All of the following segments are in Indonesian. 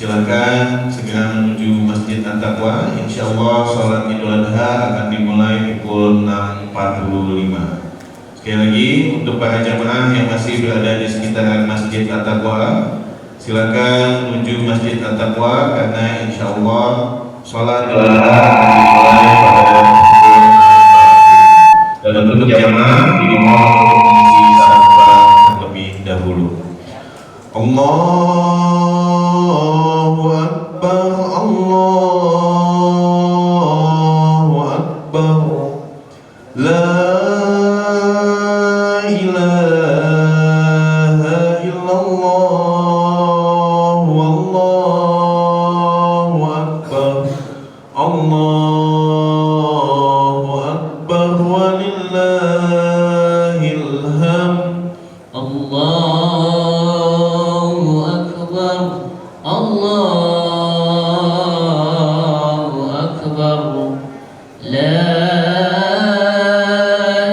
silakan segera menuju Masjid At-Taqwa. Insyaallah sholat Idul Adha akan dimulai pukul 6.45. Sekali lagi untuk para jamaah yang masih berada di sekitaran Masjid At-Taqwa, silakan menuju Masjid At-Taqwa karena insyaallah sholat Idul Adha akan dimulai pada pukul 6.45. Dan untuk jamaah dimohon untuk mengisi salat terlebih dahulu. Allahu Akbar, Allahu Akbar, la ilaha illallah, wallahu akbar, Allahu akbar, walillahil hamd. Allahu akbar, Allahu akbar, la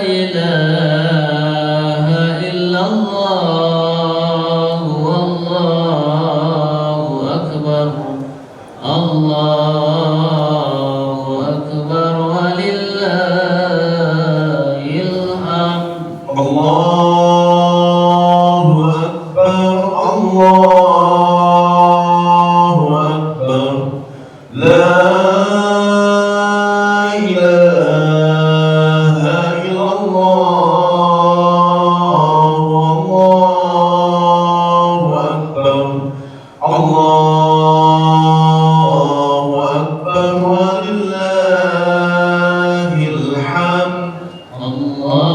ilaha illallah, wallahu akbar, Allahu akbar, walillahil hamd. Allahu akbar, Allahu akbar, la ilaha illallah, wallahu akbar, Allahu akbar, walillahil hamd. Allahu akbar, Allahu akbar, la ilaha illallah, wallahu akbar, Allahu akbar, walillahil hamd. Allahu akbar,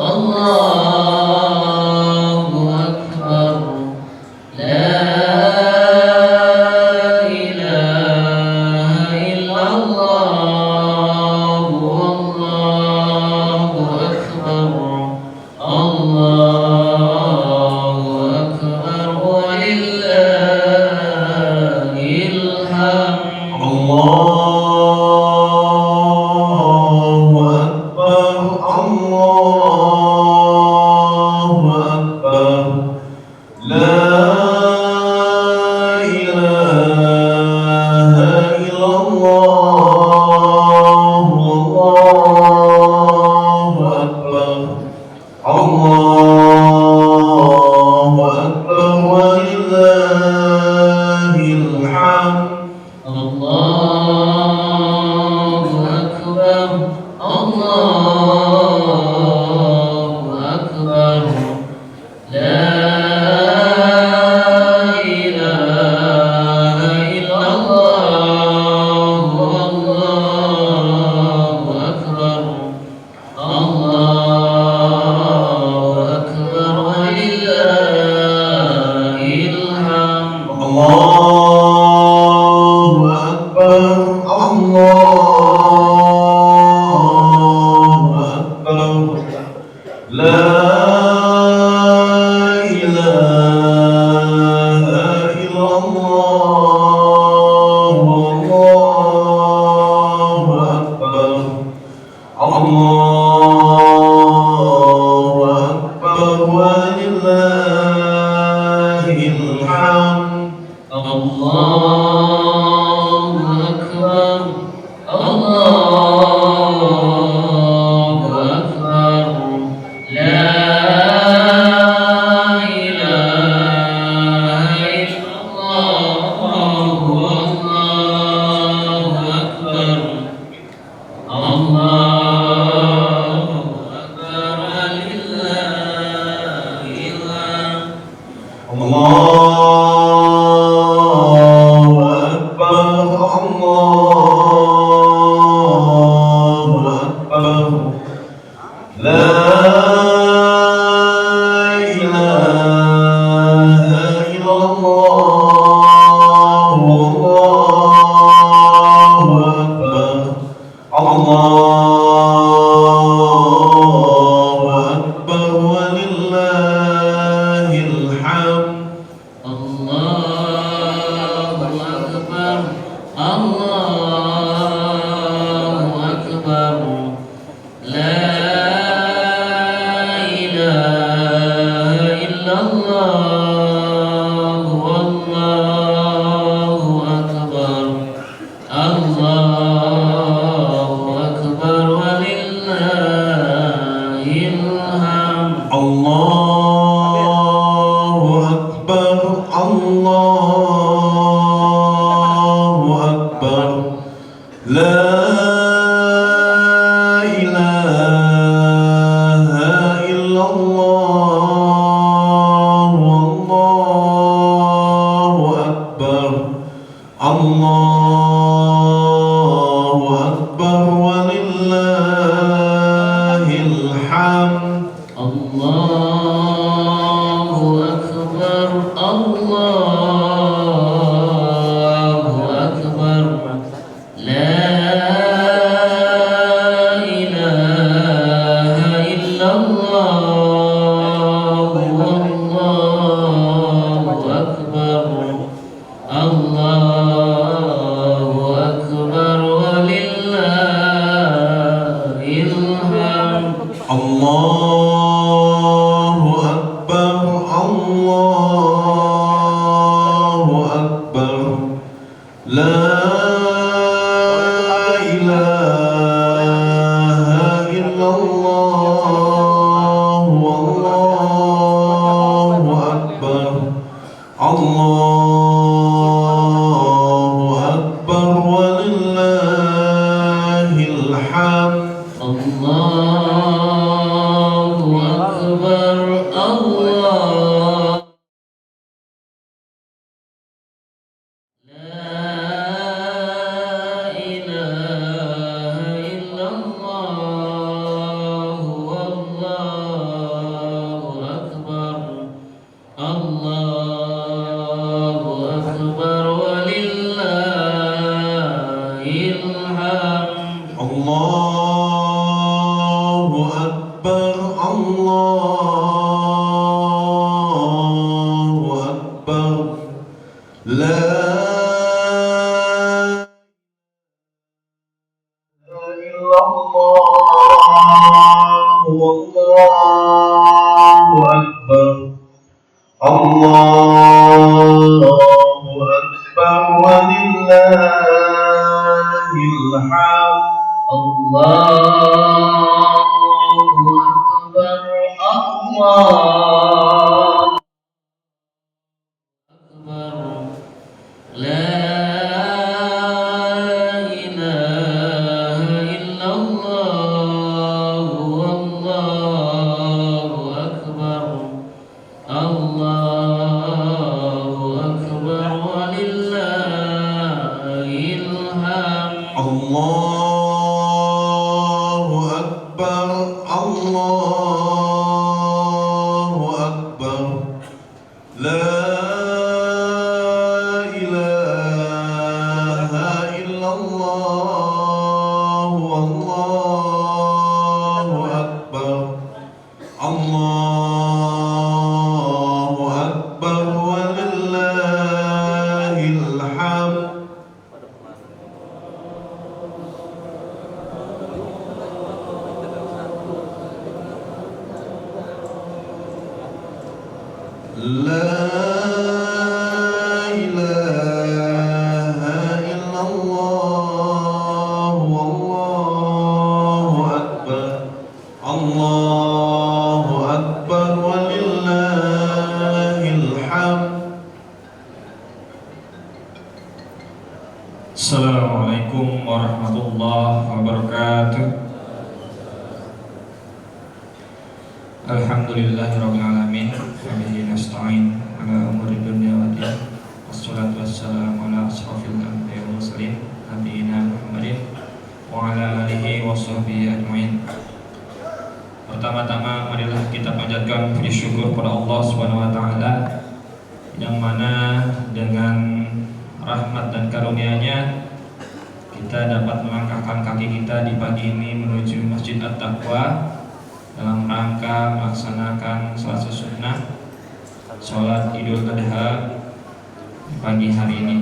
Allahu akbar, la ilaha illallah, wallahu akbar, Allahu akbar, walillahil hamd. Allahu akbar, Allahu akbar, la ilaha illallah, wallahu akbar, Allahu akbar, walillahil hamd. Allahu akbar, Allahu akbar, la ilaha illallah, wallahu akbar, Allahu akbar, walillahil Allahu Akbar, Allahu Akbar. La ilaha illallah, Allahu Akbar, Allahu Akbar, walillahil hamd. Allahu Akbar, Allahu Akbar. La ilaha illallah, wallahu akbar. Allahu akbar, walillahil hamd. Allahu Akbar, Allahu Akbar. La ilaha illallah, wallahu akbar. Allahu akbar, walillahil hamd. Allahu akbar, Allahu akbar. La ilaha illallah, wallahu akbar. Allahu akbar, walillahil hamd. Allahu akbar, Allahu akbar. La ilaha illallah, wallahu akbar. Allahu akbar, walillahil hamd. Allahu akbar, Allah. La ilaha illallah, wallahu akbar. Allahu akbar, walillahil hamd. Allahu akbar, Allahu akbar. La ilaha illallah, wallahu akbar. Allahu akbar, walillahil hamd. Allahu akbar, Allah akbar. La ilaha illallah, wallahu akbar. Allahu akbar, walillahil hamd. Allahu akbar, Allahu akbar. La ilaha illallah, wallahu akbar. Allahu akbar, walillahil hamd. La ilaha illallah, wallahu akbar. Allahu akbar, walillahil hamd. Assalamualaikum warahmatullahi wabarakatuh. Alhamdulillahirabbil alamin. Wa bihi nasta'in ala mana dengan rahmat dan karunia-Nya kita dapat melangkahkan kaki kita di pagi ini menuju Masjid At-Taqwa dalam rangka melaksanakan salat sunnah sholat Idul Adha di pagi hari ini.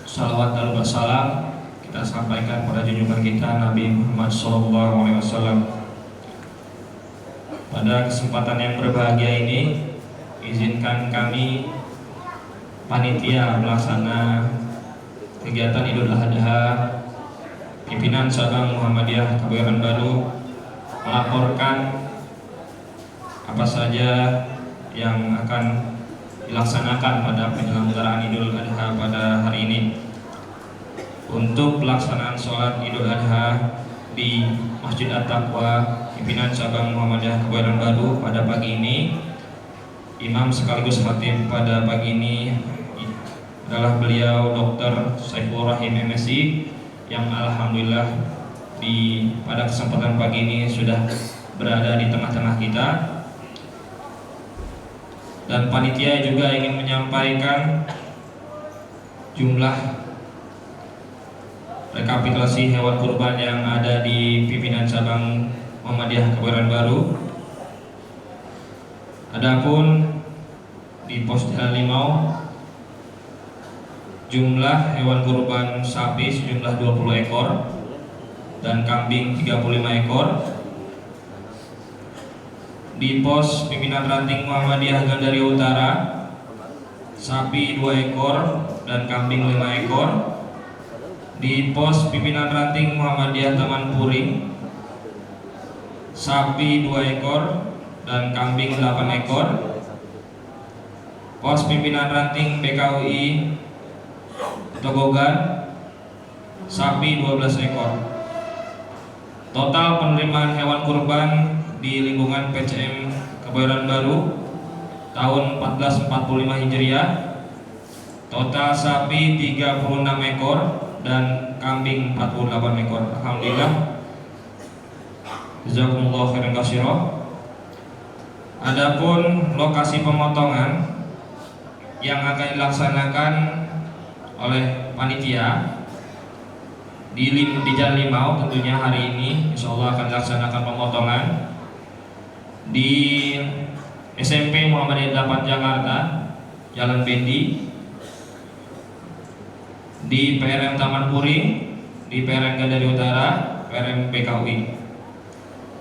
Salawat dan wassalam kita sampaikan pada junjungan kita Nabi Muhammad SAW. Pada kesempatan yang berbahagia ini, izinkan kami panitia pelaksana kegiatan Idul Adha pimpinan Cabang Muhammadiyah Kebayoran Baru melaporkan apa saja yang akan dilaksanakan pada penyelenggaraan Idul Adha pada hari ini. Untuk pelaksanaan sholat Idul Adha di Masjid At-Taqwa pimpinan Cabang Muhammadiyah Kebayoran Baru pada pagi ini, imam sekaligus khatib pada pagi ini adalah beliau Dr. Saiful Rahim MSI yang alhamdulillah pada kesempatan pagi ini sudah berada di tengah-tengah kita. Dan panitia juga ingin menyampaikan jumlah rekapitulasi hewan kurban yang ada di pimpinan Cabang Muhammadiyah Kebayoran Baru. Adapun di pos Jalan Limau, jumlah hewan kurban sapi sejumlah 20 ekor dan kambing 35 ekor. Di pos pimpinan ranting Muhammadiyah Gandaria Utara, sapi 2 ekor dan kambing 5 ekor. Di pos pimpinan ranting Muhammadiyah Taman Puring, sapi 2 ekor dan kambing 8 ekor. Pos pimpinan ranting PKUI Togogan, sapi 12 ekor. Total penerimaan hewan kurban di lingkungan PCM Kebayoran Baru tahun 1445 Hijriah, total sapi 36 ekor dan kambing 48 ekor. Alhamdulillah, jazakumullah khairan katsira. Adapun lokasi pemotongan yang akan dilaksanakan oleh panitia di Jalan Limau, tentunya hari ini insyaallah akan dilaksanakan pemotongan di SMP Muhammadiyah 8 Jakarta, Jalan Bendi, di PRM Taman Puring, di PRM Gandaria Utara, PRM PKUI.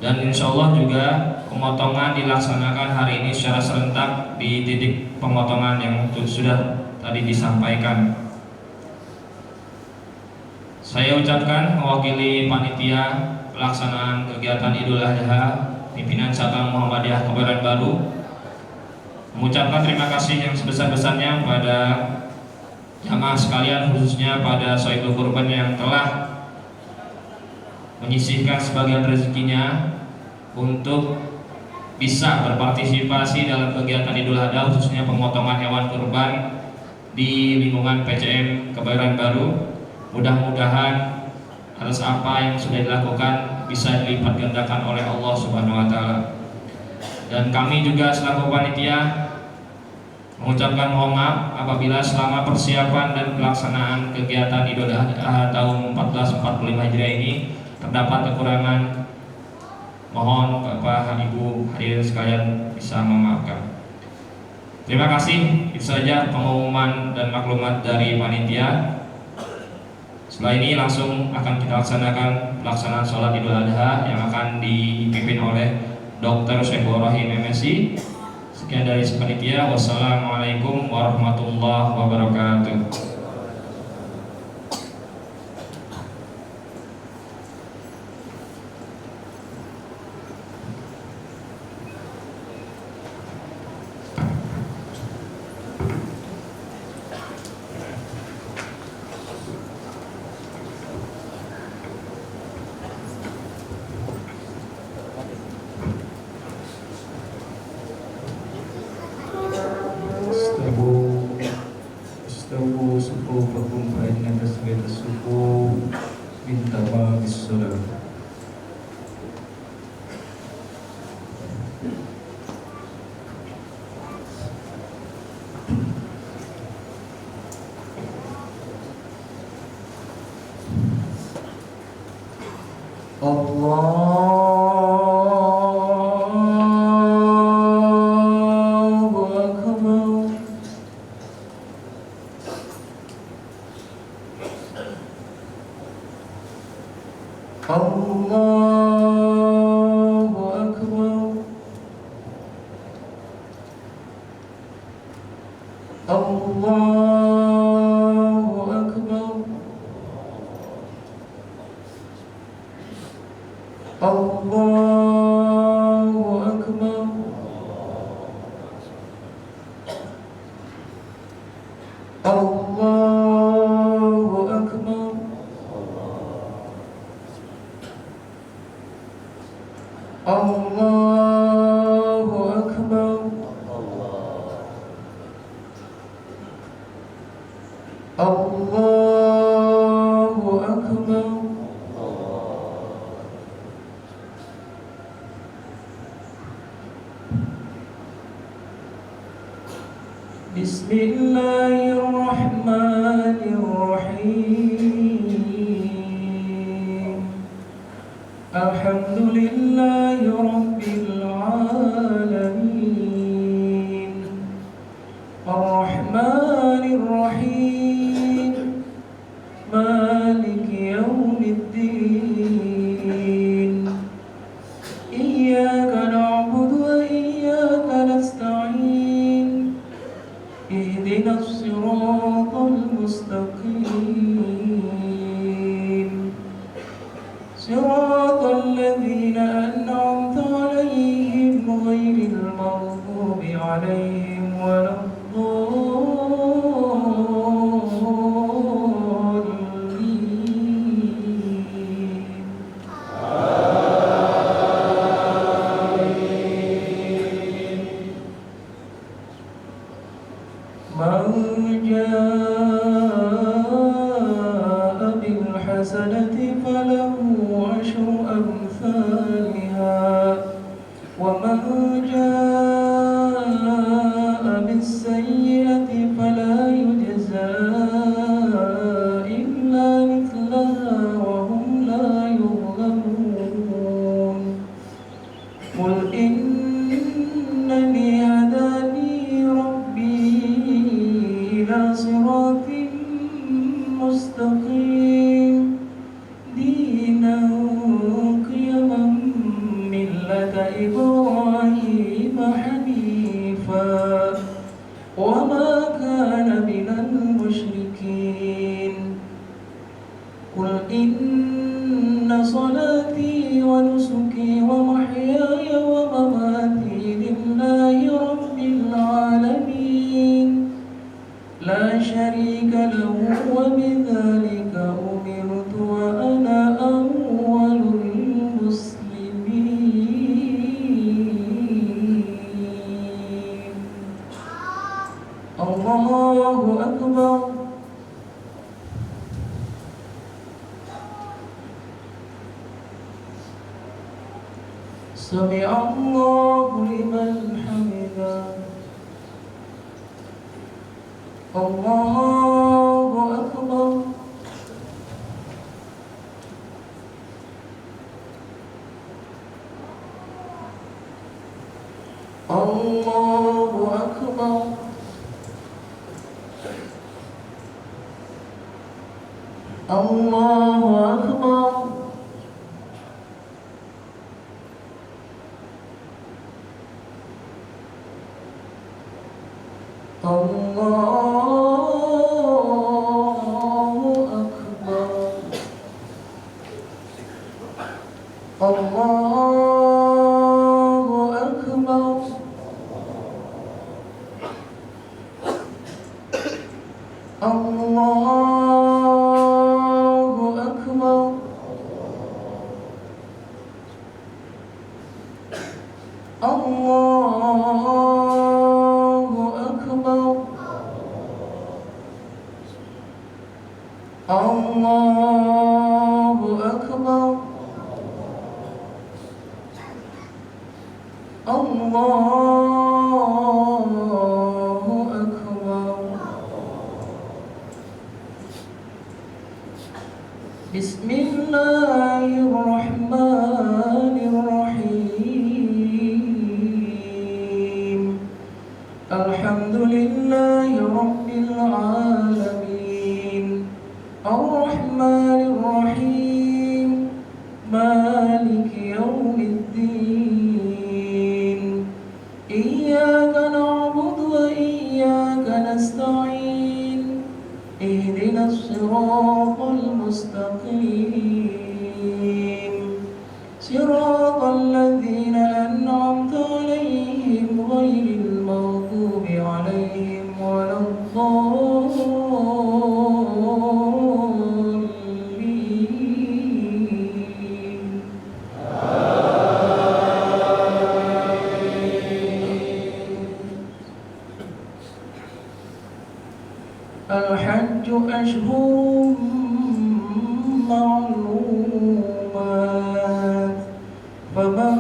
Dan insyaallah juga pemotongan dilaksanakan hari ini secara serentak di titik pemotongan yang sudah tadi disampaikan. Saya ucapkan mewakili panitia pelaksanaan kegiatan Idul Adha pimpinan Cabang Muhammadiyah Kebayoran Baru mengucapkan terima kasih yang sebesar-besarnya pada jamaah sekalian, khususnya pada Sohibul Kurban yang telah menyisihkan sebagian rezekinya untuk bisa berpartisipasi dalam kegiatan Idul Adha, khususnya pemotongan hewan kurban di lingkungan PCM Kebayoran Baru. Mudah-mudahan atas apa yang sudah dilakukan bisa dilipat gandakan oleh Allah Subhanahu wa taala. Dan kami juga selaku panitia mengucapkan mohon maaf apabila selama persiapan dan pelaksanaan kegiatan Idul Adha tahun 1445 Hijriah ini terdapat kekurangan. Mohon Bapak Ibu hadirin sekalian bisa memaafkan. Terima kasih. Itu saja pengumuman dan maklumat dari panitia. Setelah ini langsung akan kita laksanakan pelaksanaan sholat Idul Adha yang akan dipimpin oleh Dr. Saiful Rahim MSI. Sekian dari panitia. Wassalamualaikum warahmatullahi wabarakatuh. Istawu sufufakum fa inna tasbihas sufuf min tamamis shalah. Allahu Akbar. Allahu Akbar. Allahu Akbar. Allahu Akbar. Allahu Akbar. Allahu Akbar. Allahu Akbar. Bismillahirrahmanirrahim. Alhamdulillahi Rabbil Alamin. Ar-Rahmanir Rahim. Maliki Yawmiddin. Iyyaka na'budu wa iyyaka nasta'in. Ihdinas siratal mustaqim. Siratal ladzina an'amta 'alaihim ghairil maghdubi 'alaihim waladdallin. Man jaa'a bil hasanati falahu 'ashru amthaliha wa man jaa'a bis sayyi'ati fala yujzaa illa mithlaha wa hum la yuzlamun. Qul innani hadani rabbi ila siratin mustaqim dinan qiyaman millata Ibrahim hanifa wa ma kana minal musyrikin. Qul inna salati wa nusuki wa mahyaya wa mamati lillahi rabbil alamin. La syarika lahu wa bidzalika umirtu wa ana awwalul muslimin. Allahu Akbar. Sami'allahu liman hamidah. Allahu Akbar. Allahu Akbar. Allahu Akbar. Allahu Akbar. Allahu Akbar. Allahu Akbar. Allahu Akbar. Allahu Akbar. Allahu Akbar. Bismillahirrahmanirrahim. لله رب العالمين الرحمن الرحيم مالك يوم الدين إياك نعبد وإياك نستعين اهدنا الصراط المستقيم صراط الذين أنعمت عليهم غير المغضوب عليهم ولا الضالين. الحج أشهر معلومات فمن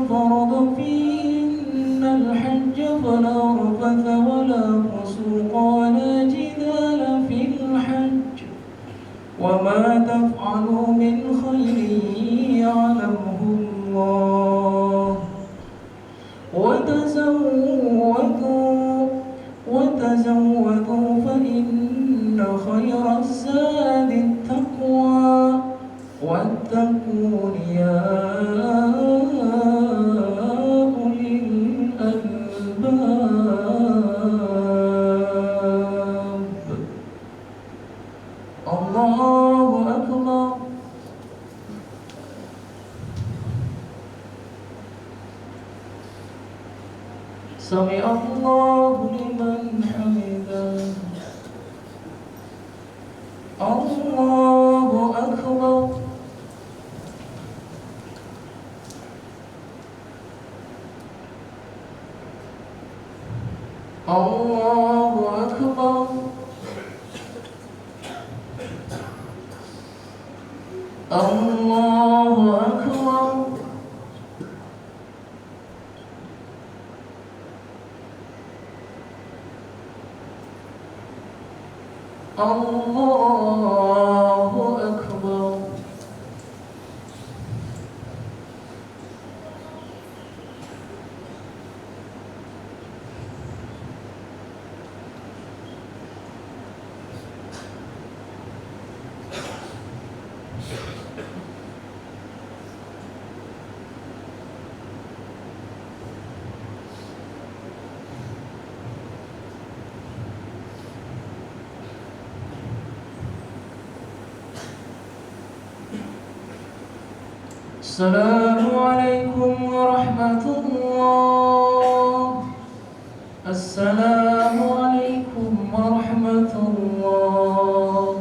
فرض فيهن الحج فلا رفث ولا فسوق ولا جدال في الحج وما تفعلوا من خير يعلمه الله وتزودوا فإن خير الزاد التقوى واتقون يا أولي الألباب. الله أكبر. سمع الله لمن حمده. الله أكبر. الله أكبر. الله أكبر. الله أكبر. السلام عليكم ورحمة الله. السلام عليكم ورحمة الله.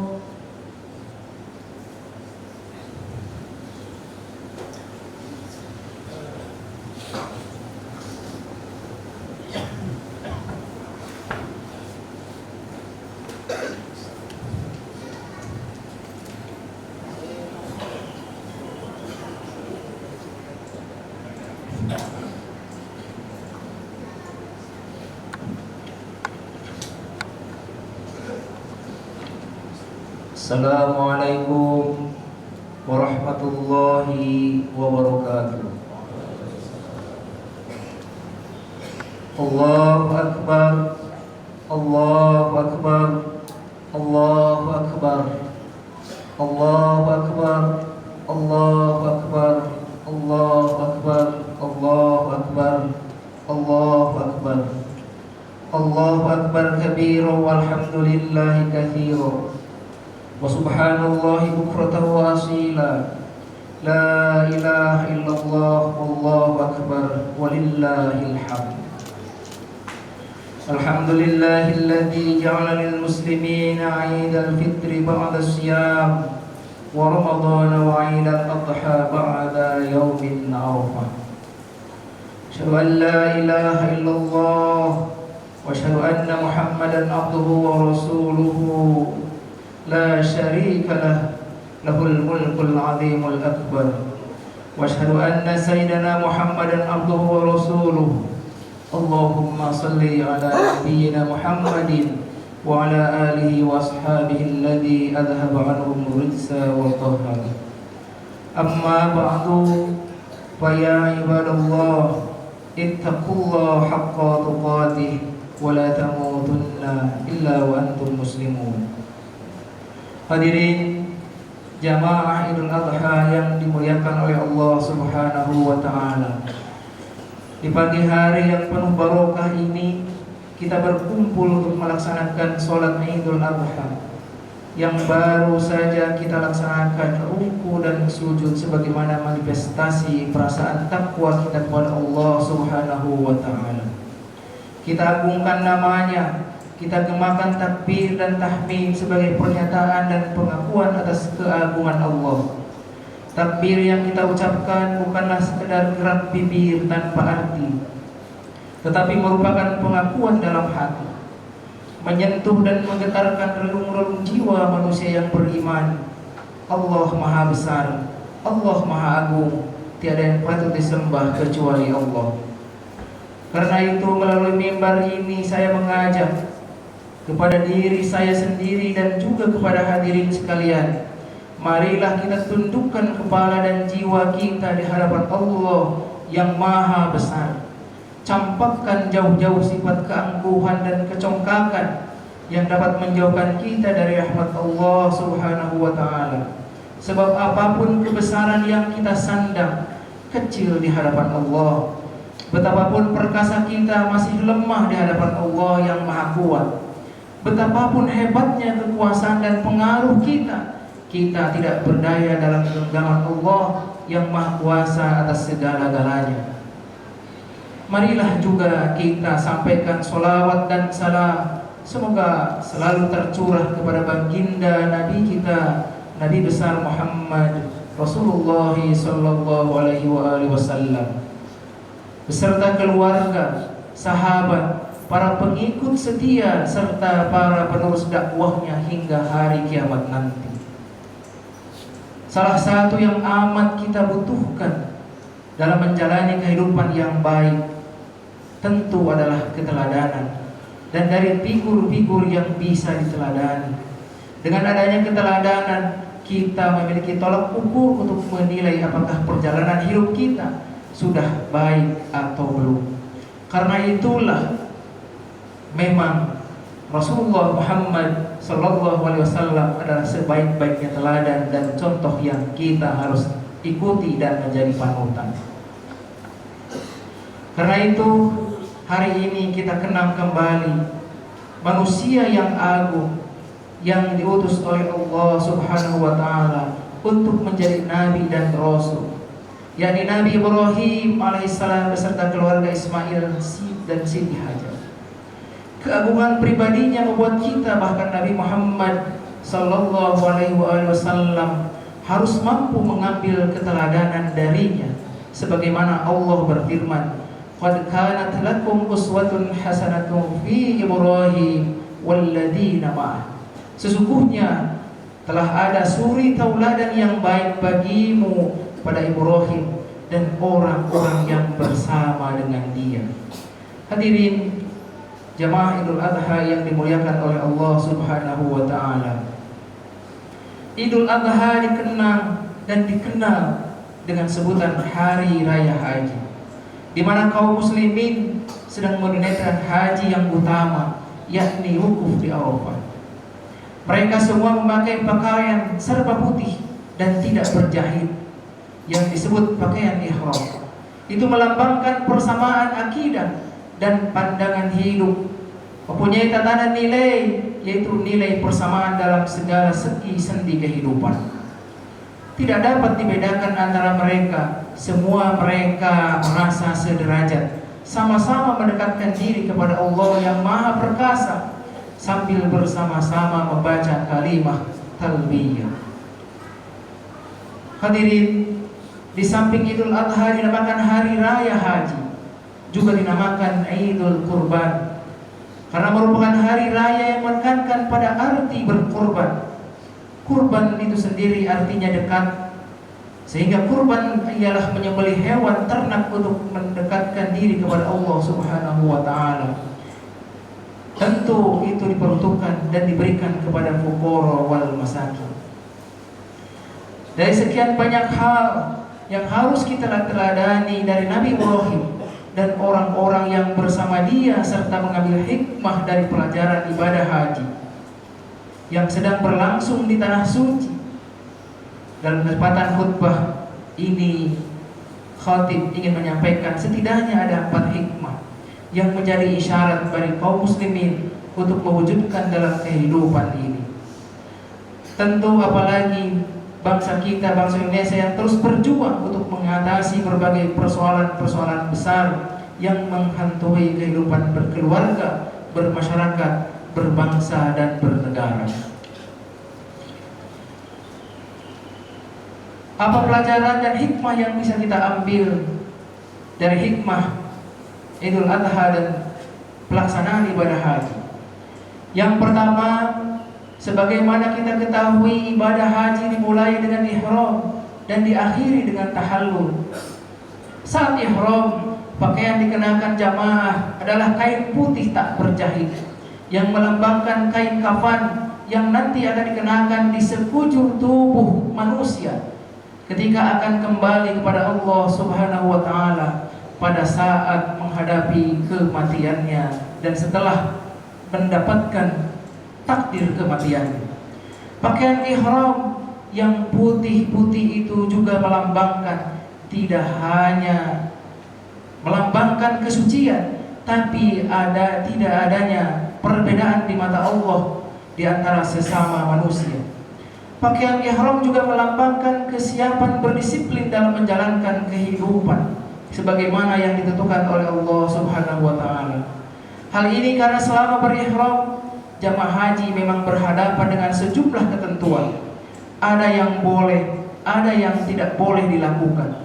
Assalamualaikum warahmatullahi wabarakatuh. Allahu Akbar. Allahu Akbar. Allahu Akbar. Allahu Akbar. Allahu Akbar. Allahu Akbar. Allahu Akbar. Allahu Akbar. Allahu Akbar kabira walhamdulillahi katsira. Wa subhanallahi bukratan wa asila. La ilaha illallah wallahu akbar walillahil hamd. Alhamdulillahilladzi ja'ala lil muslimina 'idal fitri ba'da siyam wa ramadana wa 'idal adha ba'da yaumin arafah. Asyhadu an la ilaha illallah wa asyhadu anna Muhammadan abduhu wa rasuluhu. لا شريك له له الملك العظيم الأكبر وأشهد أن سيدنا محمدا عبده ورسوله. اللهم صل على نبينا محمد وعلى آله وأصحابه الذي أذهب عنهم الرجس والطهر. أما بعد فيا عباد الله اتقوا الله حق تقاته ولا تموتن إلا وأنتم مسلمون. Hadirin jamaah Idul Adha yang dimuliakan oleh Allah Subhanahu wa taala. Di pagi hari yang penuh barokah ini kita berkumpul untuk melaksanakan sholat Idul Adha yang baru saja kita laksanakan ruku dan sujud sebagaimana manifestasi perasaan takwa kita kepada Allah Subhanahu wa taala. Kita agungkan namanya, kita gemakan takbir dan tahmid sebagai pernyataan dan pengakuan atas keagungan Allah. Takbir yang kita ucapkan bukanlah sekedar gerak bibir tanpa arti, tetapi merupakan pengakuan dalam hati, menyentuh dan menggetarkan relung-relung jiwa manusia yang beriman. Allah Maha Besar, Allah Maha Agung, tiada yang patut disembah kecuali Allah. Karena itu melalui mimbar ini saya mengajak kepada diri saya sendiri dan juga kepada hadirin sekalian, marilah kita tundukkan kepala dan jiwa kita di hadapan Allah yang Maha Besar. Campakkan jauh-jauh sifat keangkuhan dan kecongkakan yang dapat menjauhkan kita dari rahmat Allah Subhanahu wa taala. Sebab apapun kebesaran yang kita sandang kecil di hadapan Allah. Betapapun perkasa kita masih lemah di hadapan Allah yang Maha Kuat. Betapapun hebatnya kekuasaan dan pengaruh kita, kita tidak berdaya dalam genggaman Allah yang Maha Kuasa atas segala-galanya. Marilah juga kita sampaikan sholawat dan salam, semoga selalu tercurah kepada baginda Nabi kita, Nabi besar Muhammad Rasulullah sallallahu alaihi wasallam, beserta keluarga, sahabat, para pengikut setia serta para penerus dakwahnya hingga hari kiamat nanti. Salah satu yang amat kita butuhkan dalam menjalani kehidupan yang baik tentu adalah keteladanan, dan dari figur-figur yang bisa diteladani. Dengan adanya keteladanan, kita memiliki tolak ukur untuk menilai apakah perjalanan hidup kita sudah baik atau belum. Karena itulah memang Rasulullah Muhammad sallallahu alaihi wasallam adalah sebaik-baiknya teladan dan contoh yang kita harus ikuti dan menjadi panutan. Karena itu hari ini kita kenang kembali manusia yang agung yang diutus oleh Allah Subhanahu wa taala untuk menjadi nabi dan rasul, yakni Nabi Ibrahim alaihissalam beserta keluarga Ismail dan Siti Hajar. Keagungan pribadinya membuat kita, bahkan Nabi Muhammad sallallahu alaihi wasallam, harus mampu mengambil keteladanan darinya, sebagaimana Allah berfirman, "Qad kanat lakum uswatun hasanatun fi Ibrahim walladzina ma'ah." Sesungguhnya telah ada suri tauladan yang baik bagimu pada Ibrahim dan orang-orang yang bersama dengan dia. Hadirin jamaah Idul Adha yang dimuliakan oleh Allah Subhanahu wa taala. Idul Adha dikenang dan dikenal dengan sebutan Hari Raya Haji, di mana kaum muslimin sedang menunaikan haji yang utama, yakni wukuf di Arafah. Mereka semua memakai pakaian serba putih dan tidak berjahit yang disebut pakaian ihram. Itu melambangkan persamaan akidah dan pandangan hidup, mempunyai tatanan nilai, yaitu nilai persamaan dalam segala segi sendi kehidupan. Tidak dapat dibedakan antara mereka. Semua mereka merasa sederajat, sama-sama mendekatkan diri kepada Allah yang Maha Perkasa, sambil bersama-sama membaca kalimah talbiyah. Hadirin, di samping Idul Adha dinamakan Hari Raya Haji, juga dinamakan Idul Kurban, karena merupakan hari raya yang menekankan pada arti berkorban. Kurban itu sendiri artinya dekat, sehingga kurban ialah menyembelih hewan ternak untuk mendekatkan diri kepada Allah Subhanahu wa taala. Tentu itu diperuntukkan dan diberikan kepada fuqara wal masakin. Dari sekian banyak hal yang harus kita teladani dari Nabi Ibrahim dan orang-orang yang bersama dia serta mengambil hikmah dari pelajaran ibadah haji yang sedang berlangsung di tanah suci. Dalam kesempatan khutbah ini, khatib ingin menyampaikan setidaknya ada 4 hikmah yang menjadi isyarat bagi kaum muslimin untuk mewujudkan dalam kehidupan ini. Tentu apalagi bangsa kita, bangsa Indonesia yang terus berjuang untuk mengatasi berbagai persoalan-persoalan besar yang menghantui kehidupan berkeluarga, bermasyarakat, berbangsa dan bernegara. Apa pelajaran dan hikmah yang bisa kita ambil dari hikmah Idul Adha dan pelaksanaan ibadah haji? Yang pertama, sebagaimana kita ketahui ibadah haji dimulai dengan ihram dan diakhiri dengan tahallul. Saat ihram, pakaian dikenakan jamaah adalah kain putih tak berjahit yang melambangkan kain kafan yang nanti akan dikenakan di sekujur tubuh manusia ketika akan kembali kepada Allah Subhanahu wa taala pada saat menghadapi kematiannya dan setelah mendapatkan takdir kematiannya. Pakaian ihram yang putih-putih itu juga melambangkan tidak hanya melambangkan kesucian, tapi tidak adanya perbedaan di mata Allah di antara sesama manusia. Pakaian ihram juga melambangkan kesiapan berdisiplin dalam menjalankan kehidupan sebagaimana yang ditentukan oleh Allah Subhanahu wa taala. Hal ini karena selama berihram, jamaah haji memang berhadapan dengan sejumlah ketentuan. Ada yang boleh, ada yang tidak boleh dilakukan.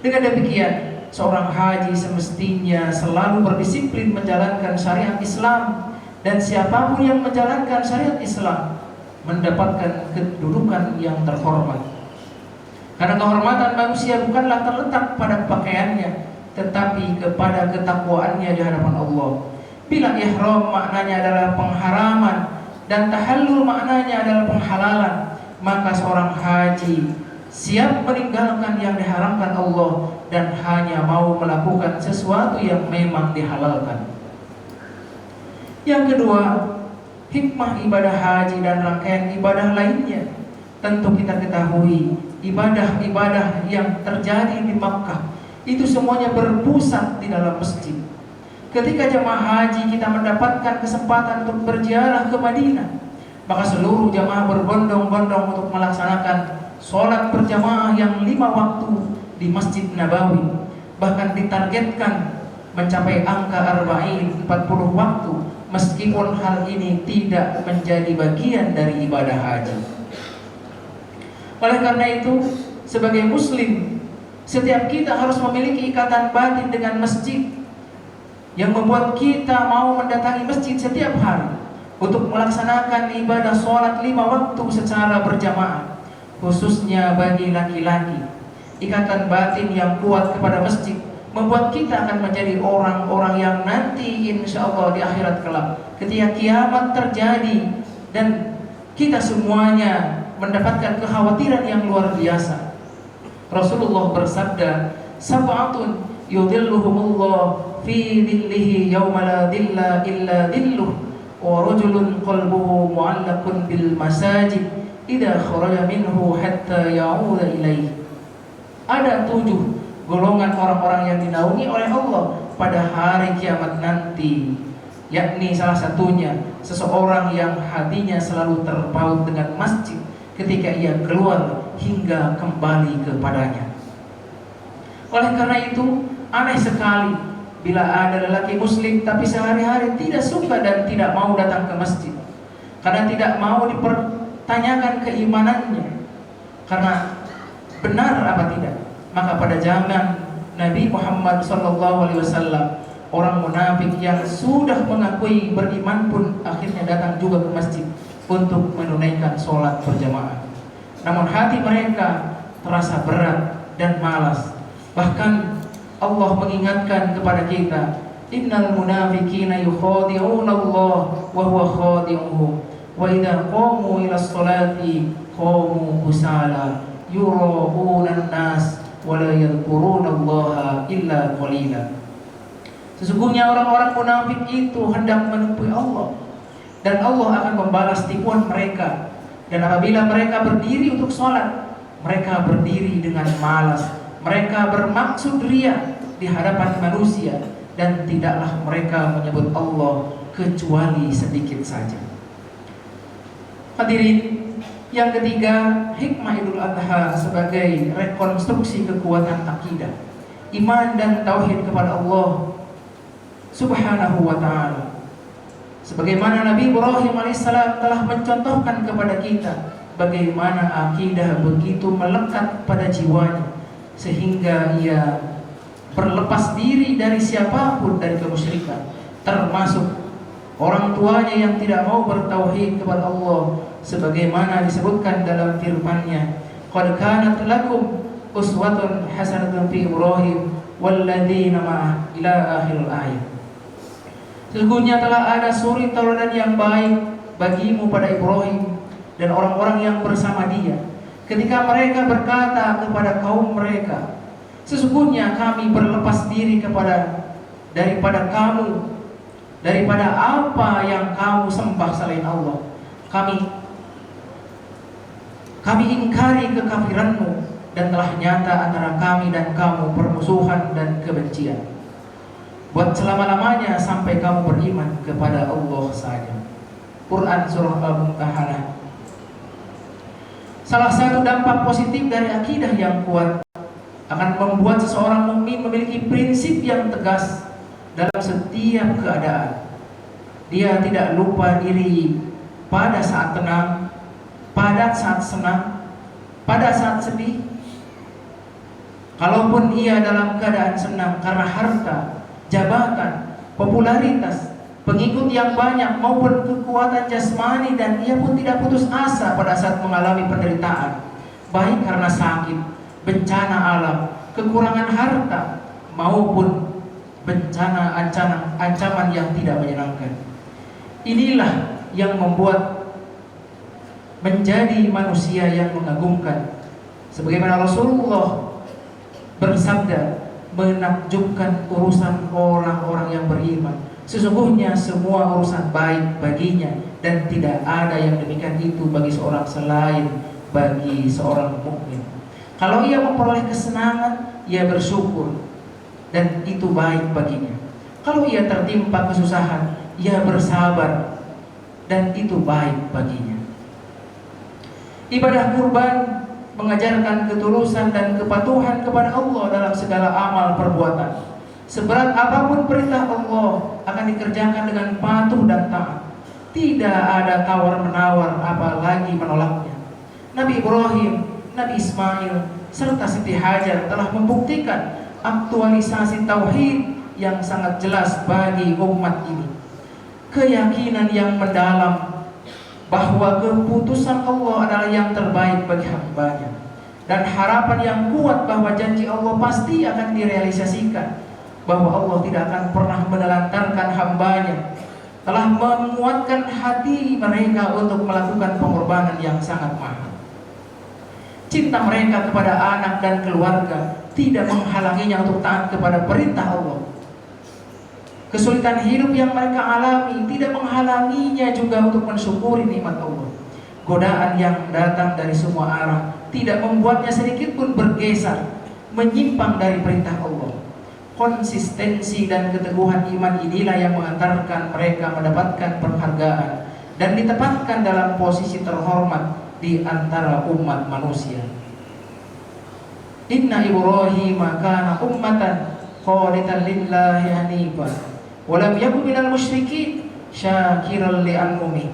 Dengan demikian, seorang haji semestinya selalu berdisiplin menjalankan syariat Islam, dan siapapun yang menjalankan syariat Islam mendapatkan kedudukan yang terhormat. Karena kehormatan manusia bukanlah terletak pada pakaiannya, tetapi kepada ketakwaannya di hadapan Allah. Bila ihram maknanya adalah pengharaman dan tahallul maknanya adalah penghalalan, maka seorang haji siap meninggalkan yang diharamkan Allah dan hanya mau melakukan sesuatu yang memang dihalalkan. Yang kedua, hikmah ibadah haji dan rangkaian ibadah lainnya. Tentu kita ketahui ibadah-ibadah yang terjadi di Makkah itu semuanya berpusat di dalam masjid. Ketika jamaah haji kita mendapatkan kesempatan untuk berziarah ke Madinah, maka seluruh jamaah berbondong-bondong untuk melaksanakan sholat berjamaah yang 5 waktu di Masjid Nabawi. Bahkan ditargetkan mencapai angka 40 waktu, meskipun hal ini tidak menjadi bagian dari ibadah haji. Oleh karena itu, sebagai muslim, setiap kita harus memiliki ikatan batin dengan masjid yang membuat kita mau mendatangi masjid setiap hari untuk melaksanakan ibadah sholat 5 waktu secara berjamaah, khususnya bagi laki-laki. Ikatan batin yang kuat kepada masjid membuat kita akan menjadi orang-orang yang nanti insya Allah di akhirat kelak, ketika kiamat terjadi dan kita semuanya mendapatkan kekhawatiran yang luar biasa. Rasulullah bersabda, "Sab'atun yudhilluhumullah fi dhillihi yawma la dhilla illa dhilluh, wa rajulun qalbuhu mu'allaqun bil masajid idza kharaja minhu hatta ya'uda ilaihi." Ada 7 golongan orang-orang yang dinaungi oleh Allah pada hari kiamat nanti, yakni salah satunya seseorang yang hatinya selalu terpaut dengan masjid ketika ia keluar hingga kembali kepadanya. Oleh karena itu, aneh sekali bila ada lelaki muslim tapi sehari-hari tidak suka dan tidak mau datang ke masjid karena tidak mau dipertanyakan keimanannya, karena benar apa tidak. Maka pada zaman Nabi Muhammad SAW, orang munafik yang sudah mengakui beriman pun akhirnya datang juga ke masjid untuk menunaikan sholat berjamaah. Namun hati mereka terasa berat dan malas. Bahkan Allah mengingatkan kepada kita, "Innal munafiqina yukhadi'una Allah wa huwa khadi'uhum wa idza qamu ila sholati qamu kusala yura'una an-nas wa la yadhkuruna Allah illa qalila." Sesungguhnya orang-orang munafik itu hendak menipu Allah, dan Allah akan membalas tipuan mereka. Dan apabila mereka berdiri untuk sholat, mereka berdiri dengan malas. Mereka bermaksud riya di hadapan manusia, dan tidaklah mereka menyebut Allah kecuali sedikit saja. Hadirin, yang ketiga, hikmah Idul Adha sebagai rekonstruksi kekuatan akidah, iman dan tauhid kepada Allah Subhanahu wa ta'ala. Sebagaimana Nabi Ibrahim alaihissalam telah mencontohkan kepada kita bagaimana akidah begitu melekat pada jiwanya, sehingga ia berlepas diri dari siapapun dari kemusyrikan, termasuk orang tuanya yang tidak mau bertauhid kepada Allah, sebagaimana disebutkan dalam firman-Nya, "Qad kanat lakum uswatun hasanatun fi Ibrahim walladzina ma'ah" ila akhir ayat. Sesungguhnya telah ada suri tauladan yang baik bagimu pada Ibrahim dan orang-orang yang bersama dia, ketika mereka berkata kepada kaum mereka, "Sesungguhnya kami berlepas diri daripada kamu, daripada apa yang kamu sembah selain Allah. Kami ingkari kekafiranmu, dan telah nyata antara kami dan kamu permusuhan dan kebencian. Buat selama-lamanya sampai kamu beriman kepada Allah saja." Quran Surah Al-Mumtahanah. Salah satu dampak positif dari akidah yang kuat akan membuat seseorang mukmin memiliki prinsip yang tegas dalam setiap keadaan. Dia tidak lupa diri pada saat tenang, pada saat senang, pada saat sedih. Kalaupun ia dalam keadaan senang karena harta, jabatan, popularitas, pengikut yang banyak maupun kekuatan jasmani, dan ia pun tidak putus asa pada saat mengalami penderitaan, baik karena sakit, bencana alam, kekurangan harta, maupun bencana ancaman yang tidak menyenangkan. Inilah yang membuat menjadi manusia yang mengagumkan. Sebagaimana Rasulullah bersabda, "Menakjubkan urusan orang-orang yang beriman. Sesungguhnya semua urusan baik baginya, dan tidak ada yang demikian itu bagi seorang selain bagi seorang mukmin. Kalau ia memperoleh kesenangan, ia bersyukur, dan itu baik baginya. Kalau ia tertimpa kesusahan, ia bersabar, dan itu baik baginya." Ibadah kurban mengajarkan ketulusan dan kepatuhan kepada Allah dalam segala amal perbuatan. Seberat apapun perintah Allah akan dikerjakan dengan patuh dan taat. Tidak ada tawar-menawar apalagi menolaknya. Nabi Ibrahim, Nabi Ismail, serta Siti Hajar telah membuktikan aktualisasi tauhid yang sangat jelas bagi umat ini. Keyakinan yang mendalam bahwa keputusan Allah adalah yang terbaik bagi hambanya, dan harapan yang kuat bahwa janji Allah pasti akan direalisasikan, bahwa Allah tidak akan pernah menelantarkan hambanya, telah menguatkan hati mereka untuk melakukan pengorbanan yang sangat mahal. Cinta mereka kepada anak dan keluarga tidak menghalanginya untuk taat kepada perintah Allah. Kesulitan hidup yang mereka alami tidak menghalanginya juga untuk mensyukuri nikmat Allah. Godaan yang datang dari semua arah tidak membuatnya sedikit pun bergeser, menyimpang dari perintah Allah. Konsistensi dan keteguhan iman inilah yang mengantarkan mereka mendapatkan penghargaan dan ditempatkan dalam posisi terhormat di antara umat manusia. Inna Ibrahim kana ummatan qanitan lillahi hanifan wa lam yakun minal musyrikin syakiran li an'umi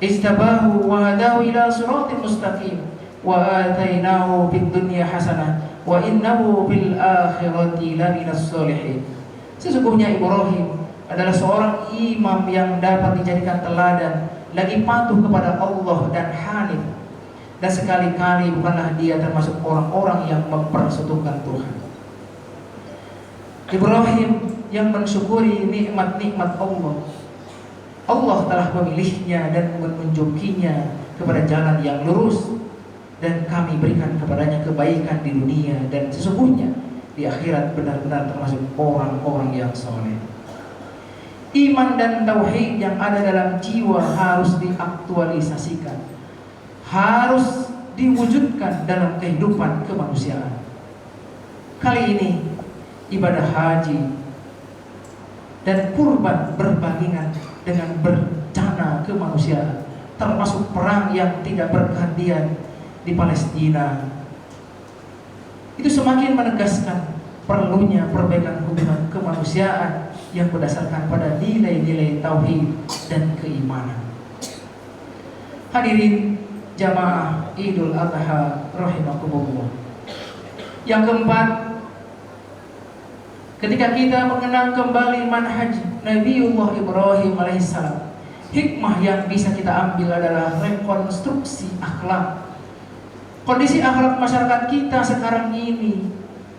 istabahu wa hadahu ila siratin mustaqim wa atainahu fid dunya hasanah wa innahu fil akhirati laminas sholihin. Sesungguhnya Ibrahim adalah seorang imam yang dapat dijadikan teladan, lagi patuh kepada Allah dan hanif, dan sekali-kali bukanlah dia termasuk orang-orang yang mempersekutukan Tuhan. Ibrahim yang mensyukuri nikmat-nikmat Allah. Allah telah memilihnya dan menunjukinya kepada jalan yang lurus, dan kami berikan kepadanya kebaikan di dunia, dan sesungguhnya di akhirat benar-benar termasuk orang-orang yang soleh. Iman dan tauhid yang ada dalam jiwa harus diaktualisasikan, harus diwujudkan dalam kehidupan kemanusiaan. Kali ini ibadah haji dan kurban berbandingan dengan bencana kemanusiaan, termasuk perang yang tidak berkehandian di Palestina. Itu semakin menegaskan perlunya perbaikan hubungan kemanusiaan yang berdasarkan pada nilai-nilai tauhid dan keimanan. Hadirin jamaah Idul Adha rahimakumullah. Yang keempat, ketika kita mengenang kembali manhaj Nabiullah Ibrahim alaihissalam, hikmah yang bisa kita ambil adalah rekonstruksi akhlak. Kondisi akhlak masyarakat kita sekarang ini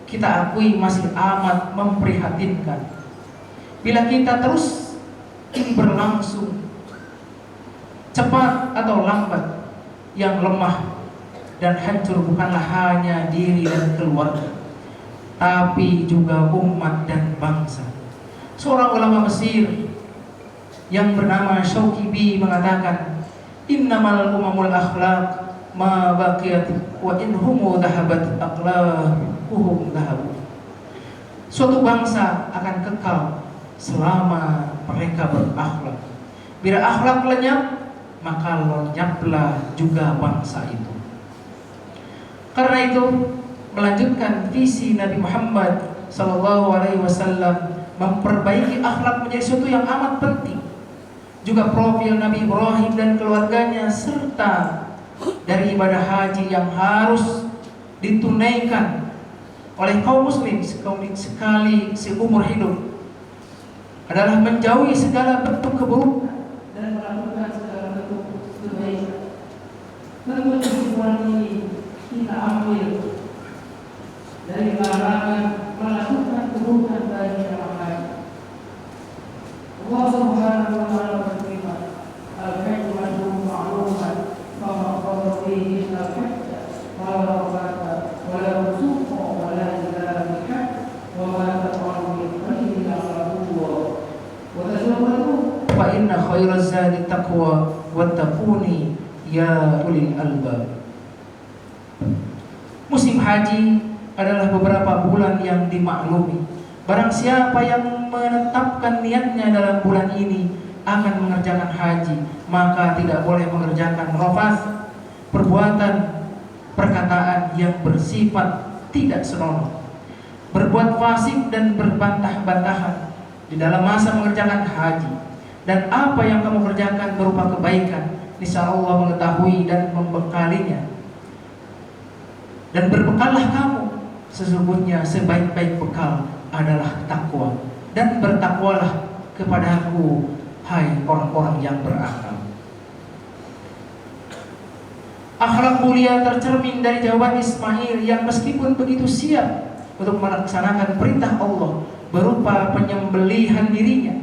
kita akui masih amat memprihatinkan. Bila kita terus ini berlangsung cepat atau lambat, yang lemah dan hancur bukanlah hanya diri dan keluarga, tapi juga umat dan bangsa. Seorang ulama Mesir yang bernama Syaukibi mengatakan, innamal umamul akhlaq ma baqiyat wa in humu dhahabat aqlaquhum dhahabu. Suatu bangsa akan kekal selama mereka berakhlak. Bila akhlak lenyap, maka lenyaplah juga bangsa itu. Karena itu, melanjutkan visi Nabi Muhammad SAW memperbaiki akhlak menjadi sesuatu yang amat penting. Juga profil Nabi Ibrahim dan keluarganya, serta dari ibadah haji yang harus ditunaikan oleh kaum muslim sekali seumur hidup adalah menjauhi segala bentuk keburukan dan melakukan segala bentuk kebaikan. Tentu kesimpulan ini kita ambil dari larangan melakukan keburukan bagi orang lain. Allah Subhanahu wa taala berfirman, al-hajju ashhurun ma'lumat faman farada fihi al-hajja fala rafata wala fusuqa wala jidala fil hajj wa ma taqalu min khairin ya'lamuhu wa tazawwadu fa inna khairaz zadi taqwa wattaquni ya ulil albab. Musim haji adalah beberapa bulan yang dimaklumi. Barang siapa yang menetapkan niatnya dalam bulan ini akan mengerjakan haji, maka tidak boleh mengerjakan rafath, perbuatan, perkataan yang bersifat tidak senonoh, berbuat fasik dan berbantah-bantahan di dalam masa mengerjakan haji. Dan apa yang kamu kerjakan berupa kebaikan, insya Allah mengetahui dan membekalinya. Dan berbekallah kamu, sesungguhnya sebaik-baik bekal adalah takwa, dan bertakwalah kepadaku, hai orang-orang yang berakal. Akhlak mulia tercermin dari jawaban Ismail yang meskipun begitu siap untuk melaksanakan perintah Allah berupa penyembelihan dirinya,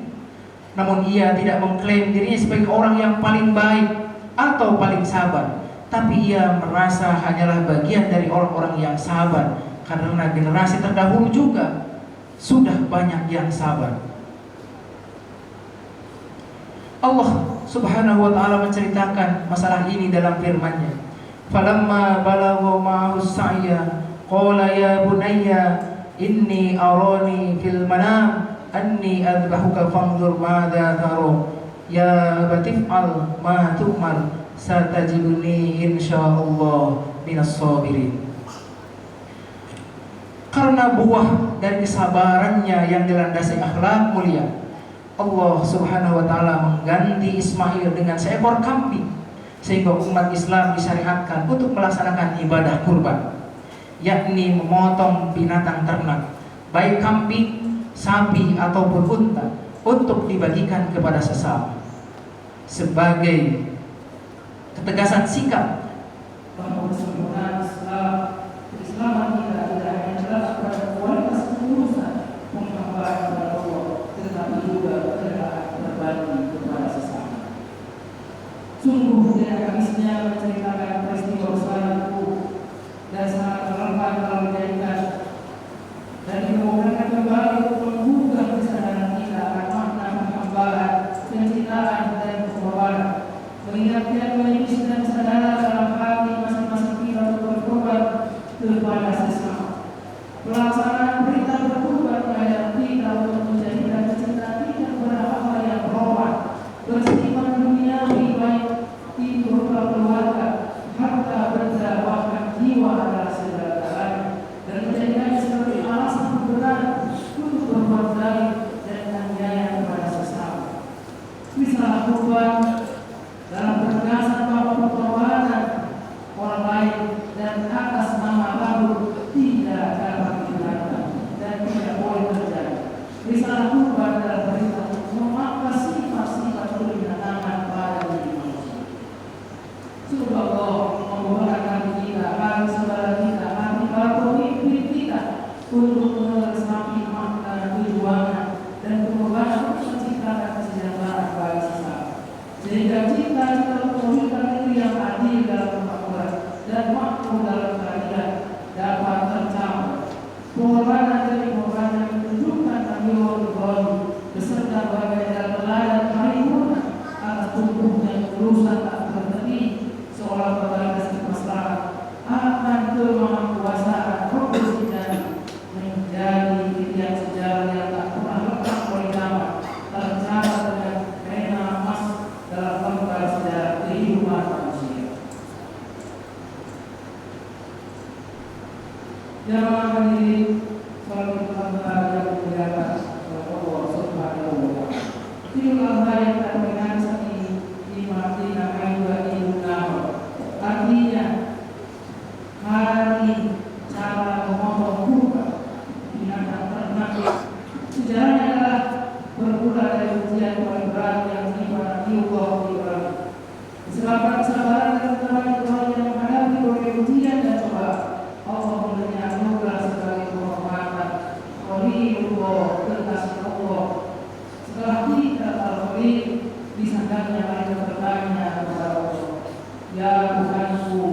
namun ia tidak mengklaim dirinya sebagai orang yang paling baik atau paling sabar, tapi ia merasa hanyalah bagian dari orang-orang yang sabar, karena generasi terdahulu juga sudah banyak yang sabar. Allah Subhanahu wa taala menceritakan masalah ini dalam firman-Nya. Falamma balagha ma'ahu as-sa'ya qala ya bunayya inni arani fil manam anni adbahuka fanzur madza tara ya batif'al ma tu'mar satajiduni insyaallah minas sabirin. Karena buah dari kesabarannya yang dilandasi akhlak mulia, Allah Subhanahu wa taala mengganti Ismail dengan seekor kambing, sehingga umat Islam disyariatkan untuk melaksanakan ibadah kurban, yakni memotong binatang ternak, baik kambing, sapi ataupun unta, untuk dibagikan kepada sesama sebagai ketegasan sikap bahwa kesempurnaan Islam kita tidak hanya jelas pada kualitas ketulusan penghambaan kepada Allah, tetapi juga kerelaan berbagi kepada sesama. Sungguh tidak habisnya menceritakan peristiwa besar itu dan sangat terlemah dalam kaitan dan Tuhan dalam penegasan bahwa perbuatan orang lain dan atas nama baru tidak dapat dibenarkan dan tidak boleh terjadi. Risalah Tuhan dalam perintah untuk memakai sifat-sifat kebenaran pada diri manusia. Sungguh Allah membukakan kita, kami saudara kita, kami para pemimpin kita untuk meresapi makna tujuan dan pengorbanan untuk menciptakan kesejahteraan bagi sesama. Sehingga kita memiliki negeri yang adil dalam kemakmuran dan makmur dalam keadilan dapat tercapai. Pengorbanan demi pengorbanan yang menunjukkan Nabi Ibrahim beserta bagai dalam teladan paripurna atas tumbuhnya urusan tak berhenti seolah berbagai masyarakat akan kemampuasaan progresif dan menjadi titian sejarah yang tak pernah lekang oleh zaman tercatat dengan pena emas dalam lembar sejarah kehidupan manusia. Jamaah hadirin salat berbahagia yang dimuliakan oleh Allah Subhanahu wa taala. Idul Adha yang kita peringati saat ini dimaknai juga Idul Adha. Artinya hari cara memotong kurban binatang ternak. Sejarahnya adalah bermula dari ujian paling berat yang menimpa Nabi Ibrahim. Disebabkan kesabaran dan ketebaran Ibrahim yang menghadapi berbagai ujian dan cobaan, Allah memberinya anugerah sebagai penghormatan. Khalilullah, kekasih Allah. Setelah kita al-Khalil, disangkanya mereka bertanya kepada Allah, ya Tuhanku,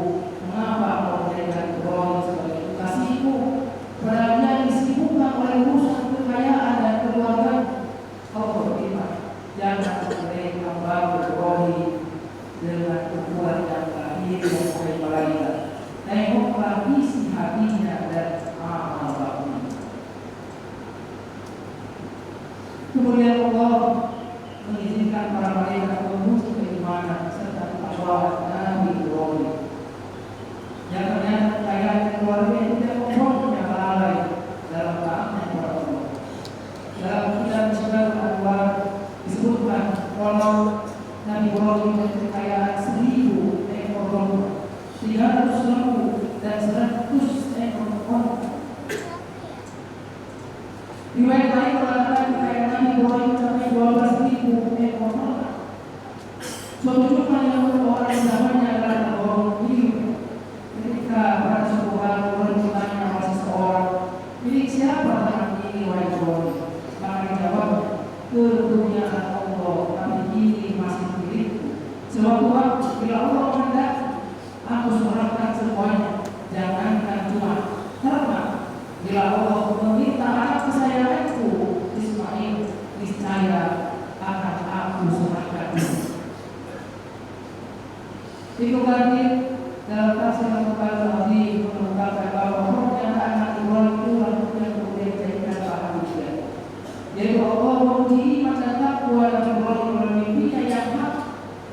mengapa kau menjadikan Ibrahim sebagai kekasihmu? Padahal dia disibukkan oleh urusan kekayaan dan keluarga. Allah berfirman, jangan memberi hamba Ibrahim dengan ukuran yang terakhir yang oleh malaikat. Tengoklah isi hatinya dan amal baktinya. Kemudian Allah mengizinkan para malaikat menguji keimanan serta ketakwaan Nabi Ibrahim. Yang ternyata kekayaan keluarga tidak membuatnya lalai dalam taatnya kepada Allah. Dalam kitab Syiar Al-Anwar disebutkan kalau Nabi Ibrahim memiliki kekayaan 1000 ekor domba, 300 lembu dan 100 ekor onta. Riwayat lain mengatakan kekayaan Nabi Ibrahim mencapai 12.000 ekor onta. Suatu jumlah yang orang zamannya adalah tergolong tinggi. Ketika pada suatu hari orang bertanya kepada seseorang, milik siapa tanah ini wahai Ibrahim? Maka dijawab, kepunyaan Allah, tapi ini masih milikku. Suatu waktu bila Allah menghendaki, aku serahkan semuanya, jangankan cuma ternak. Bila Allah meminta anak kesayanganku Ismail, niscaya akan aku serahkan. Itu berarti dalam tafsir Al-Qur'an mengungkapkan bahwa pernyataan Nabi Ibrahim itu yang kemudian dijadikan bahan ujian. Jadi Allah menguji iman dan takwa Nabi Ibrahim bermimpinya yang hak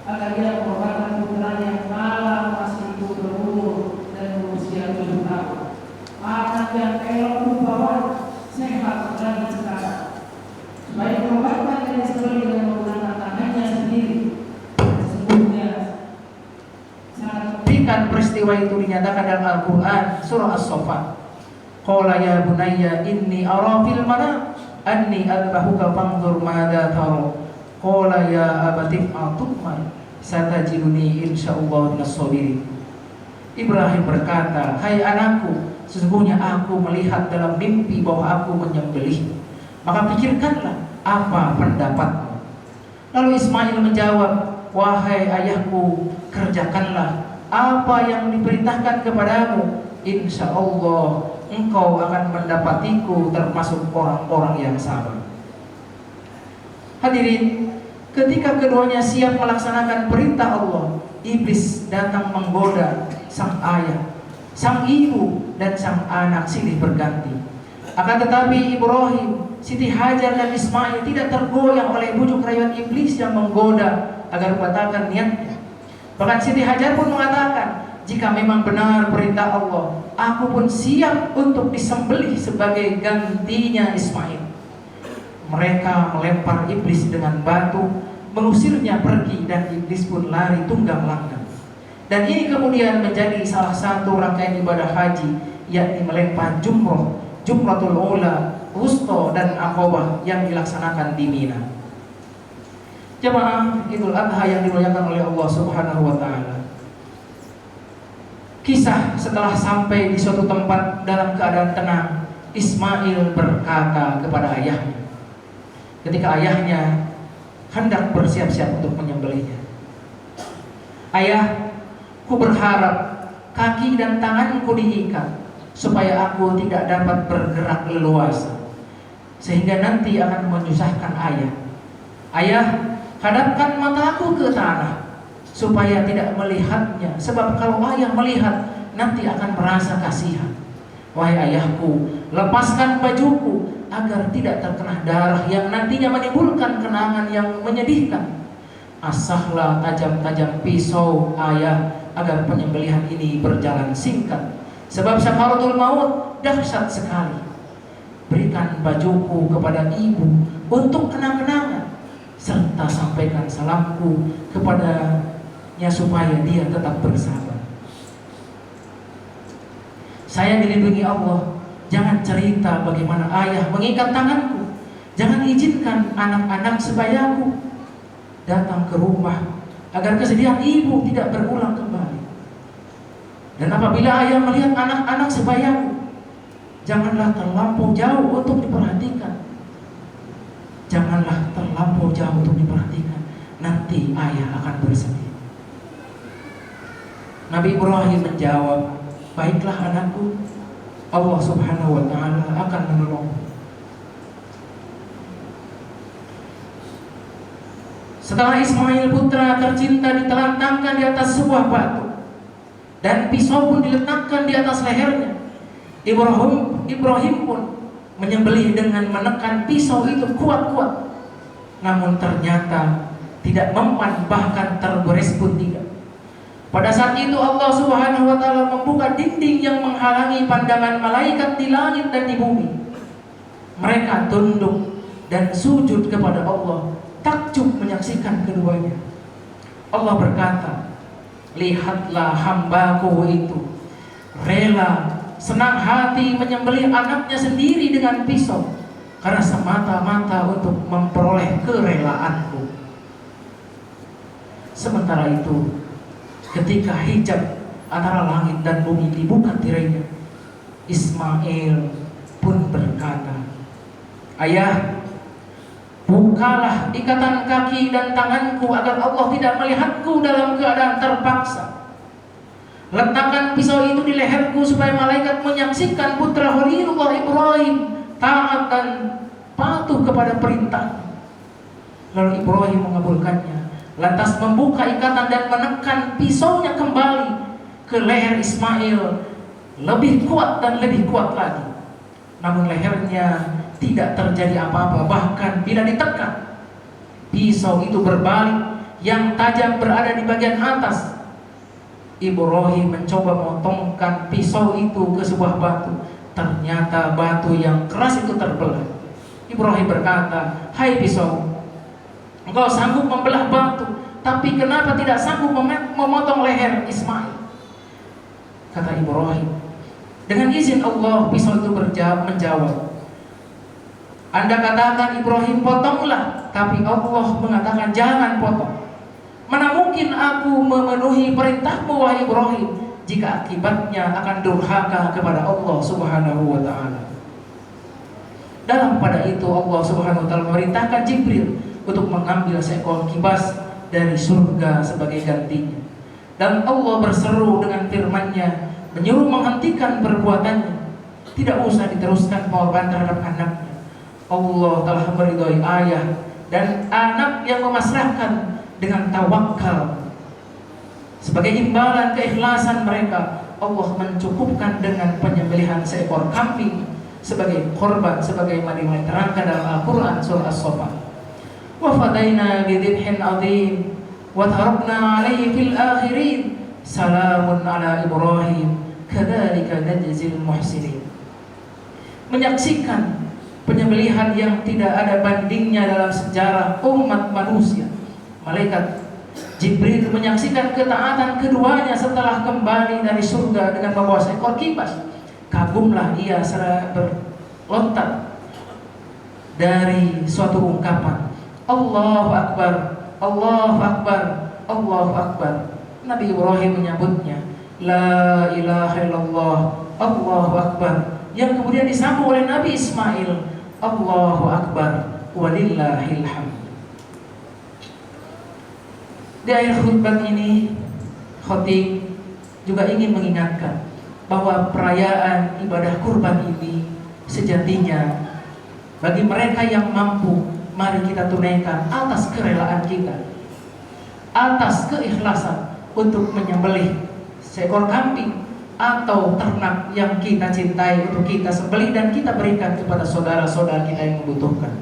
agar dia mengorbankan putranya yang malah masih berumur dan berusia 7 tahun. Anak yang elok rupawan, sehat lagi sekarang. Supaya mengorbankan diri sendiri dengan menggunakan tangannya sendiri. Sesungguhnya sangat peristiwa itu dinyatakan dalam Al-Quran surah As-Saffat. Qala ya bunayya inni ara fil manam anni adbahuka fanzur madza tara. Qala ya abati fa'tu'ma satajiduni insyaallah minas sabirin. Ibrahim berkata, hai anakku, sesungguhnya aku melihat dalam mimpi bahwa aku menyembelih. Maka pikirkanlah apa pendapatmu. Lalu Ismail menjawab, wahai ayahku, kerjakanlah apa yang diperintahkan kepadamu, insya Allah engkau akan mendapatiku termasuk orang-orang yang sabar. Hadirin, ketika keduanya siap melaksanakan perintah Allah, iblis datang menggoda sang ayah, sang ibu, dan sang anak silih berganti. Akan tetapi Ibrahim, Siti Hajar dan Ismail tidak tergoyang oleh bujuk rayuan iblis yang menggoda agar membatalkan niatnya. Bahkan Siti Hajar pun mengatakan, jika memang benar perintah Allah, aku pun siap untuk disembelih sebagai gantinya Ismail. Mereka melempar iblis dengan batu, mengusirnya pergi dan iblis pun lari tunggang langgang. Dan ini kemudian menjadi salah satu rangkaian ibadah haji, yakni melempar Jumratul Ula, Wusta dan Aqabah yang dilaksanakan di Mina. Jemaah Idul Adha yang dimuliakan oleh Allah Subhanahu wa taala. Kisah setelah sampai di suatu tempat dalam keadaan tenang, Ismail berkata kepada ayahnya ketika ayahnya hendak bersiap-siap untuk menyembelihnya, "Ayah, ku berharap kaki dan tanganku diikat supaya aku tidak dapat bergerak leluasa, sehingga nanti akan menyusahkan ayah. Ayah, hadapkan mataku ke tanah supaya tidak melihatnya, sebab kalau ayah melihat nanti akan merasa kasihan. Wahai ayahku, lepaskan bajuku agar tidak terkena darah yang nantinya menimbulkan kenangan yang menyedihkan. Asahlah tajam-tajam pisau ayah agar penyembelihan ini berjalan singkat, sebab sakaratul maut dahsyat sekali. Berikan bajuku kepada ibu untuk kenang-kenangan, serta sampaikan salamku kepadanya supaya dia tetap bersabar. Saya dilindungi Allah. Jangan cerita bagaimana ayah mengikat tanganku. Jangan izinkan anak-anak sebayaku datang ke rumah agar kesedihan ibu tidak berulang kembali. Dan apabila ayah melihat anak-anak sebayaku, janganlah terlampau jauh untuk diperhatikan. Janganlah terlampau jauh untuk diperhatikan. Nanti ayah akan bersedih." Nabi Ibrahim menjawab, "Baiklah anakku, Allah Subhanahu wa ta'ala akan menolongmu." Setelah Ismail putra tercinta ditelantangkan di atas sebuah batu dan pisau pun diletakkan di atas lehernya, Ibrahim pun menyembelih dengan menekan pisau itu kuat-kuat. Namun ternyata tidak mempan, bahkan tergores pun tidak. Pada saat itu Allah Subhanahu wa ta'ala membuka dinding yang menghalangi pandangan malaikat di langit dan di bumi. Mereka tunduk dan sujud kepada Allah, takjub menyaksikan keduanya. Allah berkata, "Lihatlah hambaku itu rela, senang hati menyembelih anaknya sendiri dengan pisau, karena semata-mata untuk memperoleh kerelaanku." Sementara itu, ketika hijab antara langit dan bumi dibuka tirainya, Ismail pun berkata, "Ayah, bukalah ikatan kaki dan tanganku agar Allah tidak melihatku dalam keadaan terpaksa. Letakkan pisau itu di leherku supaya malaikat menyaksikan putra Khalilullah Ibrahim taat dan patuh kepada perintah." Lalu Ibrahim mengabulkannya, lantas membuka ikatan dan menekan pisaunya kembali ke leher Ismail, lebih kuat dan lebih kuat lagi. Namun lehernya tidak terjadi apa-apa, bahkan bila ditekan, pisau itu berbalik, yang tajam berada di bagian atas. Ibrahim mencoba memotongkan pisau itu ke sebuah batu, ternyata batu yang keras itu terbelah. Ibrahim berkata, "Hai pisau, engkau sanggup membelah batu, tapi kenapa tidak sanggup memotong leher Ismail?" Kata Ibrahim, "Dengan izin Allah," pisau itu menjawab, "Anda katakan Ibrahim potonglah, tapi Allah mengatakan jangan potong. Mana mungkin aku memenuhi perintahmu wahai Ibrahim, jika akibatnya akan durhaka kepada Allah Subhanahu wa ta'ala." Dalam pada itu Allah Subhanahu wa ta'ala memerintahkan Jibril untuk mengambil seekor kibas dari surga sebagai gantinya. Dan Allah berseru dengan firman-Nya, menyuruh menghentikan perbuatannya, tidak usah diteruskan pengorbanan terhadap anaknya. Allah telah meridhai ayah dan anak yang memasrahkan dengan tawakal. Sebagai imbalan keikhlasan mereka, Allah mencukupkan dengan penyembelihan seekor kambing sebagai korban, sebagaimana diterangkan dalam Al-Quran surah As-Saffat. "Wa fadaina bidhibhin adzim wa tarakna 'alaihi fil akhirin salamun 'ala Ibrahim kadzalika najzil muhsinin." Menyaksikan penyembelihan yang tidak ada bandingnya dalam sejarah umat manusia, Malaikat Jibril menyaksikan ketaatan keduanya setelah kembali dari surga dengan membawa seekor kibas. Kagumlah ia seraya berlontar dari suatu ungkapan, Allahu Akbar, Allahu Akbar, Allahu Akbar. Nabi Ibrahim menyebutnya La ilaha illallah, Allahu Akbar, yang kemudian disambung oleh Nabi Ismail, Allahu Akbar, walillahil hamd. Di akhir khutbah ini, khatib juga ingin mengingatkan bahwa perayaan ibadah kurban ini sejatinya bagi mereka yang mampu, mari kita tunaikan atas kerelaan kita, atas keikhlasan untuk menyembelih seekor kambing atau ternak yang kita cintai untuk kita sembelih dan kita berikan kepada saudara-saudara kita yang membutuhkan.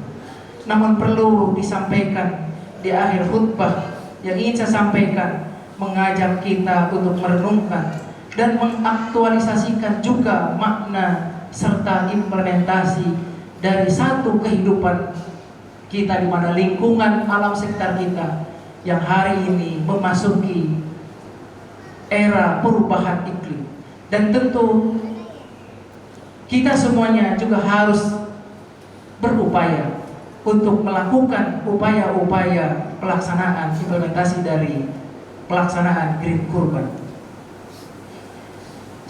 Namun perlu disampaikan di akhir khutbah yang ingin saya sampaikan, mengajak kita untuk merenungkan dan mengaktualisasikan juga makna serta implementasi dari satu kehidupan kita di mana lingkungan alam sekitar kita yang hari ini memasuki era perubahan iklim. Dan tentu kita semuanya juga harus berupaya untuk melakukan upaya-upaya pelaksanaan implementasi dari pelaksanaan Green Kurban.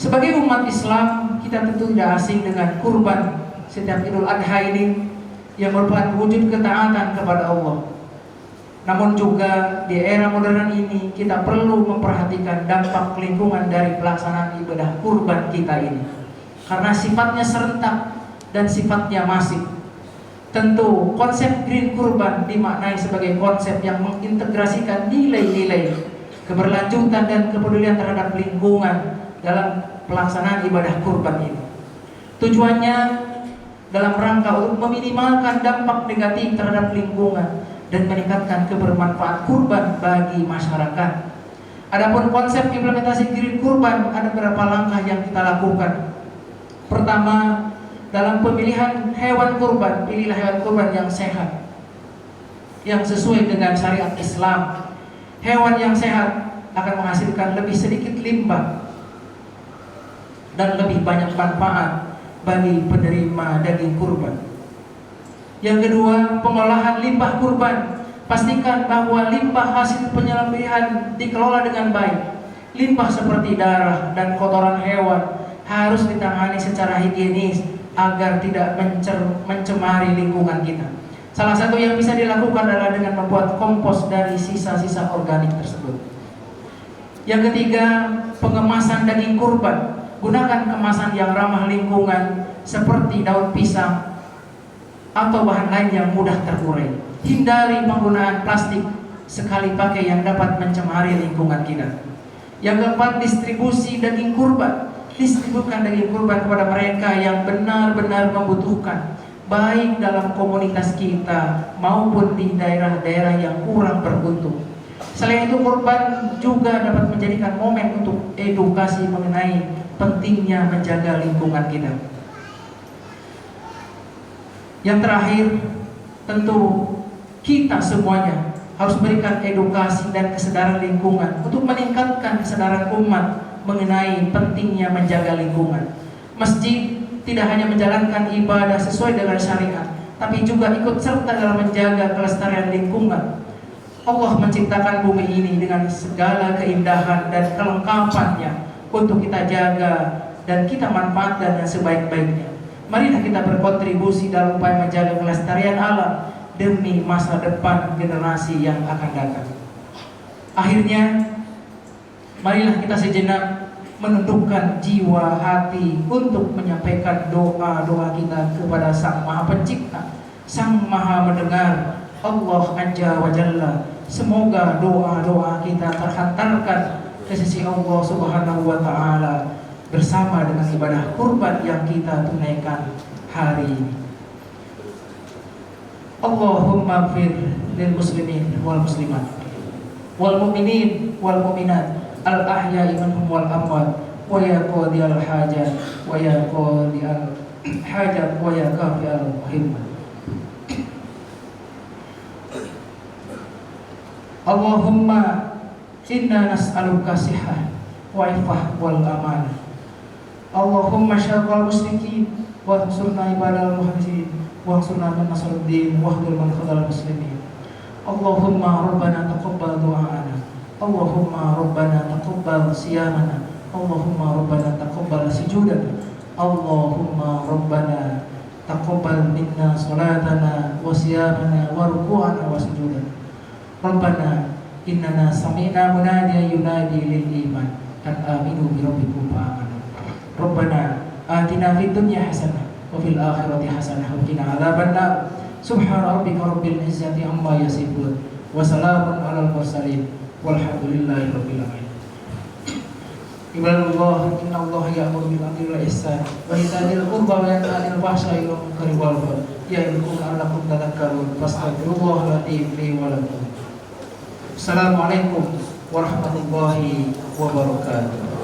Sebagai umat Islam, kita tentu tidak asing dengan kurban setiap Idul Adha ini yang merupakan wujud ketaatan kepada Allah. Namun juga di era modern ini kita perlu memperhatikan dampak lingkungan dari pelaksanaan ibadah kurban kita ini, karena sifatnya serentak dan sifatnya masif. Tentu konsep Green Kurban dimaknai sebagai konsep yang mengintegrasikan nilai-nilai keberlanjutan dan kepedulian terhadap lingkungan dalam pelaksanaan ibadah kurban ini. Tujuannya dalam rangka untuk meminimalkan dampak negatif terhadap lingkungan dan meningkatkan kebermanfaat kurban bagi masyarakat. Adapun konsep implementasi Green Kurban, ada beberapa langkah yang kita lakukan. Pertama, dalam pemilihan hewan kurban, pilihlah hewan kurban yang sehat, yang sesuai dengan syariat Islam. Hewan yang sehat akan menghasilkan lebih sedikit limbah dan lebih banyak manfaat bagi penerima daging kurban. Yang kedua, pengolahan limbah kurban. Pastikan bahwa limbah hasil penyembelihan dikelola dengan baik. Limbah seperti darah dan kotoran hewan harus ditangani secara higienis agar tidak mencemari lingkungan kita. Salah satu yang bisa dilakukan adalah dengan membuat kompos dari sisa-sisa organik tersebut. Yang ketiga, pengemasan daging kurban. Gunakan kemasan yang ramah lingkungan seperti daun pisang atau bahan lain yang mudah terurai. Hindari penggunaan plastik sekali pakai yang dapat mencemari lingkungan kita. Yang keempat, distribusi daging kurban. Distribusikan daging kurban kepada mereka yang benar-benar membutuhkan, baik dalam komunitas kita maupun di daerah-daerah yang kurang beruntung. Selain itu, kurban juga dapat menjadikan momen untuk edukasi mengenai pentingnya menjaga lingkungan kita. Yang terakhir, tentu kita semuanya harus berikan edukasi dan kesadaran lingkungan untuk meningkatkan kesadaran umat mengenai pentingnya menjaga lingkungan. Masjid tidak hanya menjalankan ibadah sesuai dengan syariat, tapi juga ikut serta dalam menjaga kelestarian lingkungan. Allah menciptakan bumi ini dengan segala keindahan dan kelengkapannya untuk kita jaga dan kita manfaatkan dengan sebaik-baiknya. Marilah kita berkontribusi dalam upaya menjaga kelestarian alam demi masa depan generasi yang akan datang. Akhirnya, marilah kita sejenak menundukkan jiwa hati untuk menyampaikan doa-doa kita kepada Sang Maha Pencipta, Sang Maha Mendengar, Allah Azza wa Jalla. Semoga doa-doa kita terhantarkan ke sisi Allah Subhanahu wa Ta'ala bersama dengan ibadah kurban yang kita tunaikan hari ini. Allahumma ighfir lil muslimin wal muslimat wal mu'minin wal mu'minat al ahya'i minhum wal amwat wa ya qadiyal hajat wa ya qadiyal hajat wa ya kafiyal muhimmat. Allahumma inna nas'aluka sihah wa ifah wal aman. Allahumma syarqal musyrikin wa ansurna ibadal muhajin wa ansurna man nasruddin wa hdur man khadal muslimin. Allahumma rabbana taqabbal du'ana. Allahumma rabbana taqabbal siyamana. Allahumma rabbana taqabbal sujudana. Allahumma rabbana taqabbal minna salatana wa siyamana wa ruku'ana wa sujudana. Rabbana innana sami'na munadiyan yunadi lil iman an aminu bi rabbikum fa amanu. Rabbana atina fid dunya hasanah wa fil akhirati hasanah wa qina adzabannar. Subhana rabbika rabbil izzati amma yasifun wa salamun alal mursalin walhamdulillahi rabbil alamin. Ibadallah, inna Allah ya'muru bil 'adli wal ihsan wa ita'i dzil qurba wa yanha 'anil fahsya'i wal munkari wal baghi ya'idukum la'allakum tadhakkarun. Fastaghfirullaha li wa lakum. Assalamualaikum warahmatullahi wabarakatuh.